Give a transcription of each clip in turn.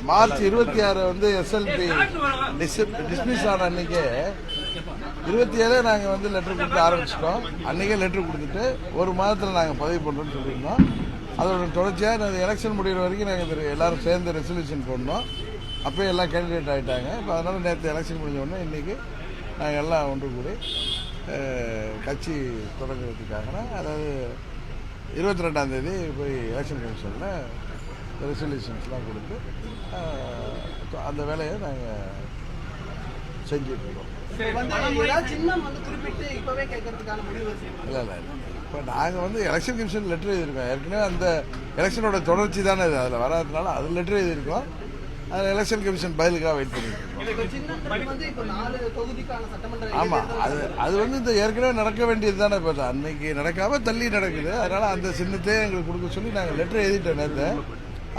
March 26 வந்து SLP dismiss ஆன அன்னைக்கே 27 நாங்கள் வந்து லெட்டர் கொடுத்து ஆரம்பிச்சிட்டோம். அன்றைக்கே லெட்டர் கொடுத்துட்டு ஒரு மாதத்தில் நாங்கள் பதிவு பண்ணுறோம்னு சொல்லியிருந்தோம். அதோட தொடர்ச்சியாக எலெக்ஷன் முடிகிற வரைக்கும் நாங்கள் எல்லாரும் சேர்ந்து ரெசல்யூஷன் போடணும். அப்போயே எல்லாம் கேண்டிடேட் ஆகிட்டாங்க. இப்போ அதனால் நேற்று எலெக்ஷன் முடிஞ்ச உடனே இன்றைக்கி நாங்கள் எல்லாம் ஒன்று கூடி கட்சி தொடங்குறதுக்காக, அதாவது 22ஆம் தேதி போய் எலெக்ஷன் கமிஷனில் ரெசல்யூஷன்ஸ்லாம் கொடுத்து அந்த வேலையை நாங்கள் செஞ்சுட்ருக்கோம். இல்லை இல்லை, இப்போ நாங்கள் வந்து எலெக்ஷன் கமிஷன் லெட்டர் எழுதியிருக்கோம். ஏற்கனவே அந்த எலெக்ஷனோட தொடர்ச்சி தானே இது, அதில் வராததுனால அது லெட்டர் எழுதியிருக்கோம். அதில் எலெக்ஷன் கமிஷன் பதிலுக்காக வெயிட் பண்ணியிருக்கோம். ஆமாம், அது வந்து இந்த ஏற்கனவே நடக்க வேண்டியது தானே. இப்போ அன்னைக்கு நடக்காமல் தள்ளி நடக்குது. அதனால் அந்த சின்னத்தையே எங்களுக்கு கொடுக்க சொல்லி நாங்கள் லெட்டர் எழுதிட்டோம் நேற்று.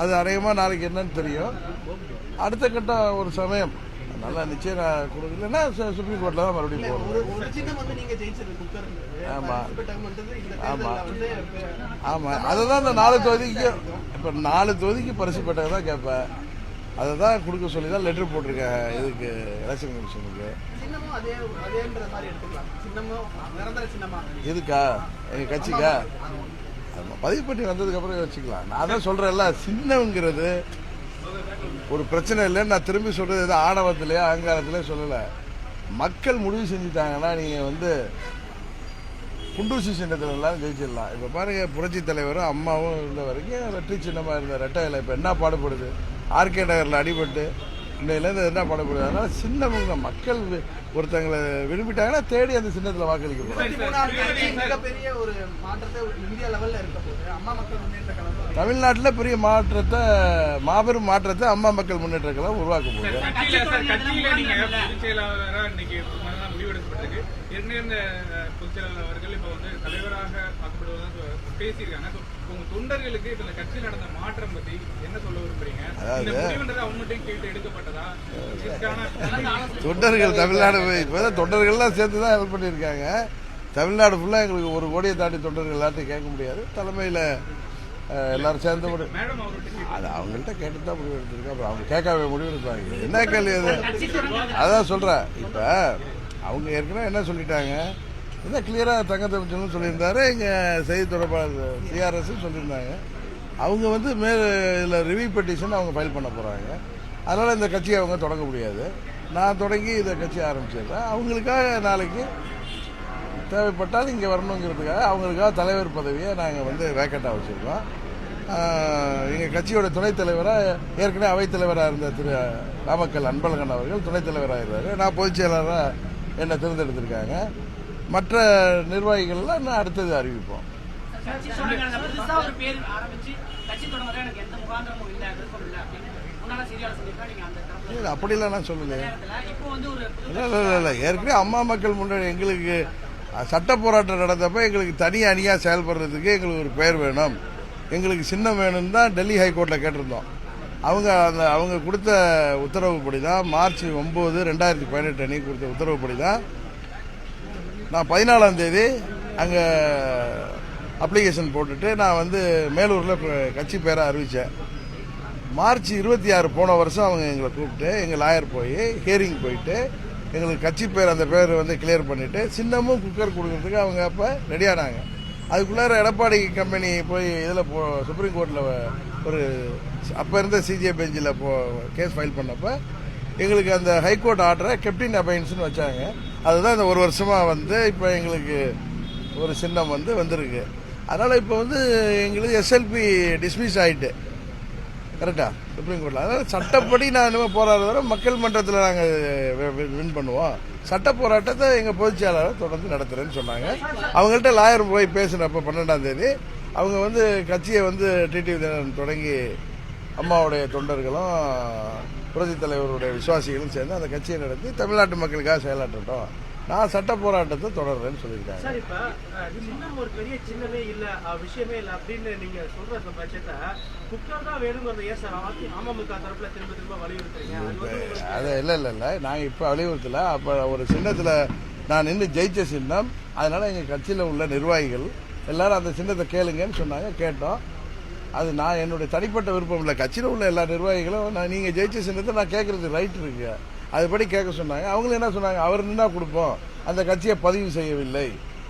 அது அநேகமாக நாளைக்கு என்னன்னு தெரியும். அடுத்த கட்ட ஒரு சமயம் நல்லா நிச்சயம் நான் கொடுக்கலன்னா சுப்ரீம் கோர்ட்டில் தான் மறுபடியும் போகிறோம். ஆமாம் ஆமாம் ஆமாம், அதை தான் இந்த 4 தொகுதிக்கு, இப்போ 4 தொகுதிக்கு பரிசு பெட்டகம் தான் கேட்பேன். அதை தான் கொடுக்க சொல்லி தான் லெட்டர் போட்டிருக்கேன் இதுக்கு எலெக்ஷன் கமிஷனுக்கு. இதுக்கா எங்கள் கட்சிக்கா பதிவு பண்ணி வந்ததுக்கப்புறம் வச்சுக்கலாம். நான் தான் சொல்கிறேன்ல, சின்னங்கிறது ஒரு பிரச்சனை இல்லைன்னு நான் திரும்பி சொல்கிறது எதாவது ஆணவத்திலேயோ அகங்காரத்திலேயோ சொல்லலை. மக்கள் முடிவு செஞ்சுட்டாங்கன்னா நீங்கள் வந்து குண்டூசி சின்னத்தில் எல்லாம் ஜெயிச்சிடலாம். இப்போ பாருங்கள், புரட்சி தலைவரும் அம்மாவும் இருந்த வரைக்கும் வெற்றி சின்னமாக இருந்த ரெட்டை இலை இப்போ என்ன பாடுபடுது. ஆர்கே நகரில் அடிபட்டு இன்னையிலேருந்து என்ன பாடுபடுது. அதனால் சின்னவங்க மக்கள் ஒருத்தங்களை விரும்பிட்டாங்கன்னா தேடி அந்த சின்னத்தில் வாக்களிக்க தமிழ்நாட்டில் பெரிய மாற்றத்தை, மாபெரும் மாற்றத்தை அம்மா மக்கள் முன்னேற்ற கழகம் உருவாக்க போகுது. தொண்டர்களுக்கு இந்த கட்சியில் நடந்த மாற்றம் பத்தி என்ன சொல்ல விரும்புறீங்க? தொண்டர்கள் தமிழ்நாடு இப்பதான் தொண்டர்கள்லாம் சேர்த்து தான் ஹெல்ப் பண்ணியிருக்காங்க. தமிழ்நாடு ஃபுல்லாக எங்களுக்கு 1 கோடியை தாண்டி தொண்டர்கள் எல்லாத்தையும் கேட்க முடியாது. தலைமையில் எல்லாரும் சேர்ந்து அது அவங்கள்ட்ட கேட்டு தான் முடிவு எடுத்திருக்கோம். அப்புறம் அவங்க கேட்காம முடிவு எடுப்பாங்க. என்ன கேள்வி அது? அதான் சொல்கிறேன். இப்போ அவங்க ஏற்கனவே என்ன சொல்லிட்டாங்க, என்ன கிளியராக தங்கத்தமிழ்ச்சலும் சொல்லியிருந்தாரு, எங்கள் செய்தி தொடர்பாளர் சிஆர்எஸ் சொல்லியிருந்தாங்க. அவங்க வந்து இதில் ரிவ்யூ பெட்டிஷன் அவங்க ஃபைல் பண்ண போகிறாங்க. அதனால் இந்த கட்சியை அவங்க தொடங்க முடியாது. நான் தொடங்கி இந்த கட்சியை ஆரம்பிச்சிடுறேன். அவங்களுக்காக நாளைக்கு தேவைப்பட்டால் இங்கே வரணுங்கிறதுக்காக அவங்களுக்காக தலைவர் பதவியை நாங்கள் வந்து வேக்கண்டாக வச்சுருக்கோம். எங்கள் கட்சியோட துணைத் தலைவராக ஏற்கனவே அவைத்தலைவராக இருந்த திரு நாமக்கல் அன்பழகன் அவர்கள் துணைத் தலைவராக இருந்தார். நான் பொதுச் செயலாளராக என்னை தேர்ந்தெடுத்திருக்காங்க. மற்ற நிர்வாகிகள்லாம் நான் அடுத்தது அறிவிப்போம். அப்படிலாம் நான் சொல்லலை. இல்லை, ஏற்கனவே அம்மா மக்கள் முன்னாடி எங்களுக்கு சட்ட போராட்டம் நடந்தப்போ எங்களுக்கு தனி அணியாக செயல்படுறதுக்கு எங்களுக்கு ஒரு பெயர் வேணும், எங்களுக்கு சின்னம் வேணும்னு தான் டெல்லி ஹைகோர்ட்டில் கேட்டிருந்தோம். அவங்க கொடுத்த உத்தரவுப்படி தான் மார்ச் 9, 2018 அன்னைக்கு கொடுத்த உத்தரவுப்படி தான் நான் 14ஆம் தேதி அங்கே அப்ளிகேஷன் போட்டுட்டு நான் வந்து மேலூரில் கட்சி பேரை அறிவித்தேன். மார்ச் 26 போன வருஷம் அவங்க எங்களை கூப்பிட்டு எங்கள் லாயர் போய் ஹியரிங் போயிட்டு எங்களுக்கு கட்சி பேர் அந்த பேர் வந்து கிளியர் பண்ணிவிட்டு சின்னமும் குக்கர் கொடுக்கறதுக்கு அவங்க அப்போ ரெடியானாங்க. அதுக்குள்ளார எடப்பாடி கம்பெனி போய் இதில் சுப்ரீம் கோர்ட்டில் ஒரு அப்போ இருந்த சிஜிஐ பெஞ்சில் கேஸ் ஃபைல் பண்ணப்போ எங்களுக்கு அந்த ஹைகோர்ட் ஆர்டரை கெப்டின் அபைன்ஸ்னு வச்சாங்க. அதுதான் இந்த 1 வருஷமாக வந்து இப்போ எங்களுக்கு ஒரு சின்னம் வந்து வந்திருக்கு. அதனால் இப்போ வந்து எங்களுக்கு எஸ்எல்பி டிஸ்மிஸ் ஆகிட்டு கரெக்டாக சுப்ரீம் கோர்ட்டில். அதனால் சட்டப்படி நான் இனிமேல் போராடுறத மக்கள் மன்றத்தில் நாங்கள் வின் பண்ணுவோம். சட்ட போராட்டத்தை எங்கள் பொதுச் செயலாளர் தொடர்ந்து நடத்துகிறேன்னு சொன்னாங்க. அவங்கள்ட்ட லாயர் போய் பேசினப்போ 12ஆம் தேதி அவங்க வந்து கட்சியை வந்து டிடிவி தினகரன் தொடங்கி அம்மாவுடைய தொண்டர்களும் புரட்சி தலைவருடைய விசுவாசிகளும் சேர்ந்து அந்த கட்சியை நடத்தி தமிழ்நாட்டு மக்களுக்காக செயலாற்றட்டும், நான் சட்ட போராட்டத்தை தொடர்றேன்னு சொல்லியிருக்காங்க. சார், இப்ப சின்னம் ஒரு பெரிய சின்னமே இல்ல, விஷயமே இல்ல அப்படின்னு நீங்க சொல்ற பட்சத்தை குக்கர் தான் வேணுங்கிறத ஏன் சார் அமமுக தரப்புல திரும்ப திரும்ப வலியுறுத்துறீங்க? அது இல்லை நாங்கள் இப்போ வலியுறுத்தல. அப்போ ஒரு சின்னத்தில் நான் நின்று ஜெயிச்ச சின்னம். அதனால எங்கள் கட்சியில் உள்ள நிர்வாகிகள் எல்லாரும் அந்த சின்னத்தை கேளுங்கன்னு சொன்னாங்க. கேட்டோம். அது நான் என்னுடைய தனிப்பட்ட விருப்பம் இல்லை. கட்சியில் உள்ள எல்லா நிர்வாகிகளும் நீங்கள் ஜெயிச்ச சின்னத்தை நான் கேட்கறது ரைட் இருக்கு, அதுபடி கேட்க சொன்னாங்க. அவங்களும் என்ன சொன்னாங்க, அவர் நின்னா கொடுப்போம், அந்த கட்சியை பதிவு செய்யவில்லை,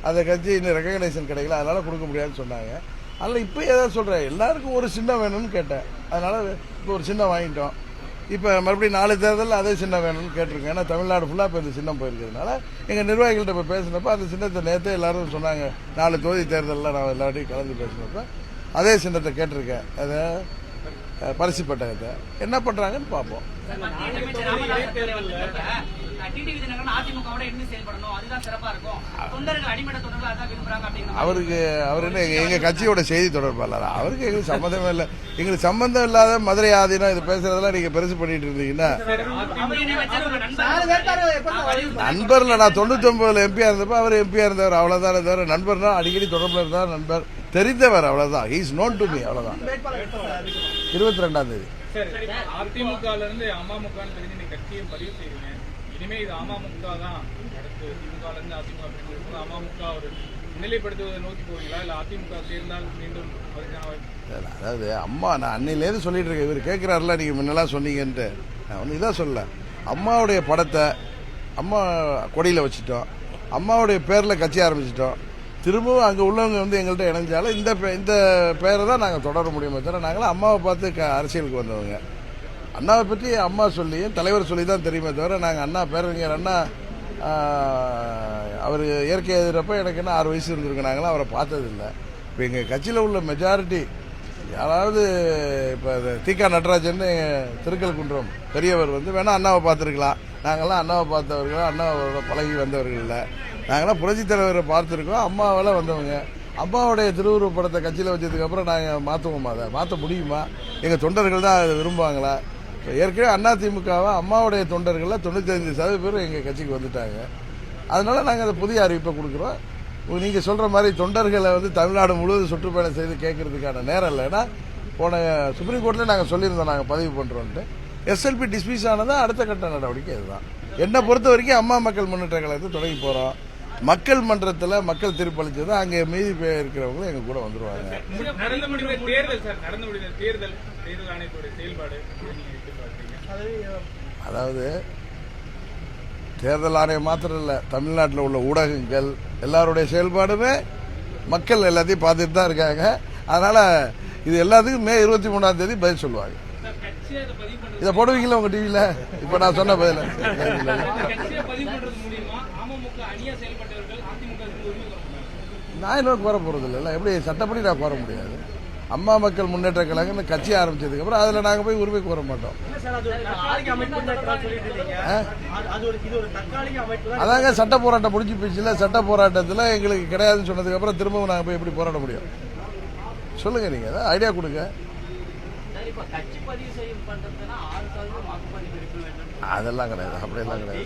அந்த கட்சி இன்னும் ரெகக்னைசேஷன் கிடைக்கல, அதனால கொடுக்க முடியாதுன்னு சொன்னாங்க. அதில் இப்போ ஏதாவது சொல்கிறேன், எல்லாருக்கும் ஒரு சின்னம் வேணும்னு கேட்டேன், அதனால இப்போ ஒரு சின்னம் வாங்கிட்டோம். இப்போ மறுபடியும் 4 தேர்தலில் அதே சின்னம் வேணும்னு கேட்டிருக்கேன். ஏன்னா தமிழ்நாடு ஃபுல்லாக இப்போ இந்த சின்னம் போயிருக்கிறதுனால எங்கள் நிர்வாகிகள்கிட்ட இப்போ பேசினப்போ அந்த சின்னத்தை நேற்றே எல்லாரும் சொன்னாங்க. 4 தொகுதி தேர்தலில் நான் எல்லாத்தையும் கலந்து பேசினப்போ அதே சின்னத்தை கேட்டிருக்கேன், அதை பரிசு பெட்டகத்தை. என்ன பண்ணுறாங்கன்னு பார்ப்போம். அவருக்கு அவர் என்ன எங்கள் கட்சியோட செய்தி தொடர்பாளர், அவருக்கு எங்களுக்கு சம்மந்தமே இல்லை. எங்களுக்கு சம்பந்தம் இல்லாத மதுரை ஆதீனம் இது பேசுறதெல்லாம் நீங்க பெருசு பண்ணிட்டு இருந்தீங்கன்னா நண்பர்ல நான் 99 எம்பியா இருந்தப்ப அவர் எம்பியா இருந்தவர், அவ்வளவுதானே தவிர நண்பர்னா அடிக்கடி தொடர்புல இருந்தார், நண்பர் தெரிந்தவர், அவ்வளவுதான். இஸ் நோன் டு மீ, அவ்வளவுதான். 22ஆம் தேதி. அதிமுகல இருந்து அமமுக கட்சியை பதிவு செய்யுங்க. இனிமே இது அமமுக தான், அடுத்து திமுகல இருந்து அதிமுக அப்படின்னு அமமுக ஒரு நிலைப்படுத்துவதை நோக்கி போவீங்களா, இல்ல அதிமுக சேர்ந்தால் மீண்டும் அதுக்கான வாய்ப்பு? அதாவது அம்மா நான் அன்னையிலேருந்து சொல்லிட்டு இருக்கேன், இவர் கேட்கிறாருல நீங்க முன்னெல்லாம் சொன்னீங்கன்ட்டு. நான் ஒன்றும் இதான் சொல்ல, அம்மாவுடைய படத்தை அம்மா கொடியில் வச்சுட்டோம், அம்மாவுடைய பேரில் கட்சி ஆரம்பிச்சிட்டோம். திரும்பவும் அங்கே உள்ளவங்க வந்து எங்கள்கிட்ட இணைஞ்சாலும் இந்த பேரை தான் நாங்கள் தொடர முடியுமே தவிர, நாங்களாம் அம்மாவை பார்த்து அரசியலுக்கு வந்தவங்க. அண்ணாவை பற்றி அம்மா சொல்லி தலைவர் சொல்லி தான் தெரியுமே தவிர, நாங்கள் அண்ணா பேரறிஞர் அண்ணா அவர் இயற்கை எதிரப்போ எனக்கு என்ன 6 வயசு இருந்திருக்கு, நாங்களாம் அவரை பார்த்ததில்லை. இப்போ எங்கள் கட்சியில் உள்ள மெஜாரிட்டி யாராவது இப்போ தீகா நடராஜன் திருக்கல்குன்றம் பெரியவர் வந்து வேணால் அண்ணாவை பார்த்துருக்கலாம், நாங்கள்லாம் அண்ணாவை பார்த்தவர்கள், அண்ணாவோட பழகி வந்தவர்கள் இல்லை. நாங்களாம் புரட்சித் தலைவரை பார்த்துருக்கோம், அம்மாவால் வந்தவங்க. அம்மாவுடைய திருவுருவ படத்தை கட்சியில் வச்சதுக்கப்புறம் நாங்கள் மாற்றுவோமா, அதை மாற்ற முடியுமா? எங்கள் தொண்டர்கள் தான் அதை விரும்புவாங்களா? ஏற்கனவே அதிமுகவை அம்மாவுடைய தொண்டர்களில் 95% பேர் எங்கள் கட்சிக்கு வந்துட்டாங்க. அதனால நாங்கள் அதை புதிய அறிவிப்பை கொடுக்குறோம். நீங்கள் சொல்கிற மாதிரி தொண்டர்களை வந்து தமிழ்நாடு முழுவதும் சுற்றுப்பயணம் செய்து கேட்கறதுக்கான நேரம் இல்லை. ஏன்னா போன சுப்ரீம் கோர்ட்டில் நாங்கள் சொல்லியிருந்தோம் நாங்கள் பதிவு பண்ணுறோன்ட்டு. எஸ்எல்பி டிஸ்மிஸ் ஆனதான் அடுத்த கட்ட நடவடிக்கை இதுதான். என்னை பொறுத்த வரைக்கும் அம்மா மக்கள் முன்னேற்ற கழகத்தை தொடங்கி போகிறோம். மக்கள் மன்றத்தில் மக்கள் தீர்ப்பளிச்சது, அங்கே மீதி பேர் இருக்கிறவங்களும் எங்கள் கூட வந்துடுவாங்க. நடந்து முடிந்த தேர்தல் ஆணையத்துடைய செயல்பாடு அதாவது தேர்தல் ஆணையம் மாத்திரம் இல்லை, தமிழ்நாட்டில் உள்ள ஊடகங்கள் எல்லாருடைய செயல்பாடுமே மக்கள் எல்லாத்தையும் பார்த்துட்டு தான் இருக்காங்க. அதனால் இது எல்லாத்துக்கும் மே 23ஆம் தேதி பதில் சொல்லுவாங்க. இதை போடுவீங்களா உங்கள் டிவியில்? இப்போ நான் சொன்ன பதில் நான் இன்னும் கோர போகிறது இல்லை. எப்படி சட்டப்படி நான் கோர முடியாது. அம்மா மக்கள் முன்னேற்ற கழகம் கட்சி ஆரம்பிச்சதுக்கு அப்புறம் அதில் நாங்கள் போய் உரிமை கோர மாட்டோம். அதாங்க சட்ட போராட்டம் முடிஞ்சு போச்சுல. சட்ட போராட்டத்தில் எங்களுக்கு கிடையாதுன்னு சொன்னதுக்கு அப்புறம் திரும்பவும் நாங்கள் போய் எப்படி போராட முடியும்? சொல்லுங்க, நீங்க ஏதாவது ஐடியா கொடுங்க. அதெல்லாம் கிடையாது, அப்படியெல்லாம் கிடையாது.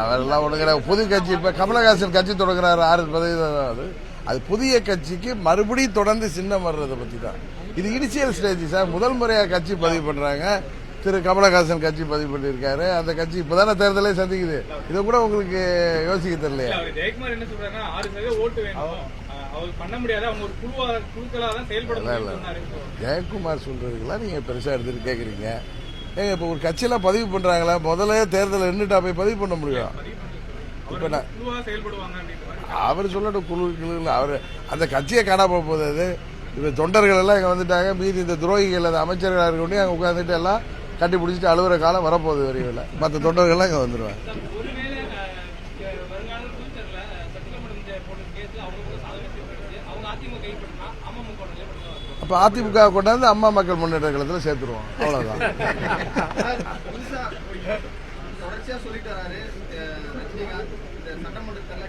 அதெல்லாம் ஒண்ணு கிடையாது. புது கட்சி இப்ப கமலஹாசன் கட்சி தொடங்குறாரு 6%. அது புதிய கட்சிக்கு மறுபடியும் தொடர்ந்து சின்னம் வர்றதை பத்தி தான். இது இனிஷியல் ஸ்டேஜ் சார். முதல் முறையாக கட்சி பதிவு பண்றாங்க. திரு கமலஹாசன் கட்சி பதிவு பண்ணியிருக்காரு. அந்த கட்சி இப்பதானே தேர்தலே சந்திக்குது. இதை கூட உங்களுக்கு யோசிக்க தெரியலையா? ஜெயக்குமார் என்ன சொல்றாருன்னா 6% ஓட்டு வேணும், அவர் பண்ண முடியாது, அவங்க ஒரு குழுக்களா தான் செயல்படுறாங்க. ஜெயக்குமார் சொல்றதுக்கெல்லாம் நீங்க பெருசா எடுத்துட்டு கேக்குறீங்க. ஏங்க இப்ப ஒரு கட்சியெல்லாம் பதிவு பண்றாங்களா? முதல்ல தேர்தல் நின்றுட்டா போய் பதிவு பண்ண முடியும்? இப்ப நான் அவர் சொல்லட்டும், குழு அவர் அந்த கட்சியை காணாம போகுது. இப்ப தொண்டர்கள் எல்லாம் இங்க வந்துட்டாங்க. மீதி இந்த துரோகிகள் அந்த அமைச்சர்களாக இருக்கணும் அங்க உட்காந்துட்டு எல்லாம் கட்டி பிடிச்சிட்டு அழுகுற காலம் வரப்போகுது. வரையில் மற்ற தொண்டர்கள்லாம் இங்க வந்துடுவாங்க. அப்ப அதிமுக கொண்டாந்து அம்மா மக்கள் முன்னேற்ற கழகத்தில் சேர்த்துருவோம், அவ்வளவுதான். தொடர்ச்சியா சொல்லிட்டு வராரு ரஜினிகாந்த், இந்த சட்டமன்றத்தில்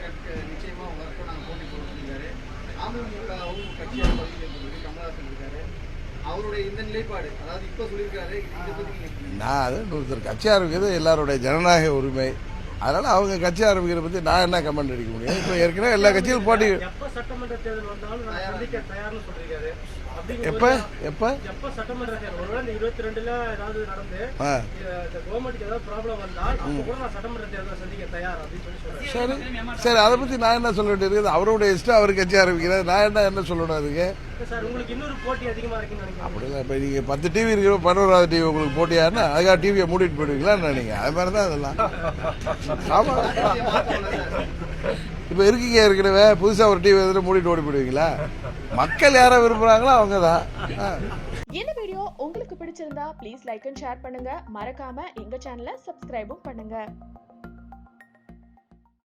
நிச்சயமா உங்களுக்கும் நாங்கள் போட்டி போட சொல்லியிருக்காரு. அமமுகவும் கட்சியாக பதிவு கமலஹாசன் இருக்காரு. அவருடைய இந்த நிலைப்பாடு, அதாவது இப்ப சொல்லியிருக்காரு, இதை பத்தி நான் அது ஒருத்தர் கட்சி ஆரம்பிக்கிறது எல்லாருடைய ஜனநாயக உரிமை. அதனால அவங்க கட்சி ஆரம்பிக்கிறத பத்தி நான் என்ன கமெண்ட் அடிக்க முடியும்? இப்ப ஏற்கனவே எல்லா கட்சியும் போட்டி சட்டமன்ற தேர்தல் வந்தாலும் சந்திக்க தயார்னு சொல்லியிருக்காரு. எப்போ எப்போ எப்ப சட்டமன்ற தேர்தல் ஒருவேளை இந்த 22ல ஏதாவது நடந்து ஆ இந்த கவர்மெண்ட்டுக்கு ஏதாவது ப்ராப்ளம் வந்தால் அப்போ கூட நான் சட்டமன்ற தேர்தலை சந்திக்க தயார் அப்படின்னு சொல்லி சொல்றேன். சரி சரி, அதை பற்றி நான் என்ன சொல்ல வேண்டியது? அவருடைய இஷ்டம், அவர் கட்சி ஆரம்பிக்கிறார். நான் என்ன சொல்லணும் அதுக்கு? சார் உங்களுக்கு இன்னொரு போட்டி அதிகமா இருக்குன்னு நினைக்கிறேன். அப்படிதான். இப்போ நீங்கள் 10 டிவி இருக்கிற 11வது டிவி உங்களுக்கு போட்டியாருன்னா அதுக்காக டிவியை மூடிட்டு போயிடுவீங்களா நீங்கள்? அது மாதிரி தான் அதெல்லாம். ஆமாம், இப்போ இருக்கீங்க ஏற்கனவே புதுசாக ஒரு டிவி எதில் மூடிட்டு ஓடி போயிடுவீங்களா? மக்கள் யாரை விரும்புகிறாங்களோ அவங்க தான். இந்த வீடியோ உங்களுக்கு பிடிச்சிருந்தா ப்ளீஸ் லைக் அண்ட் ஷேர் பண்ணுங்க. மறக்காம எங்க சேனலை சப்ஸ்கிரைபும் பண்ணுங்க.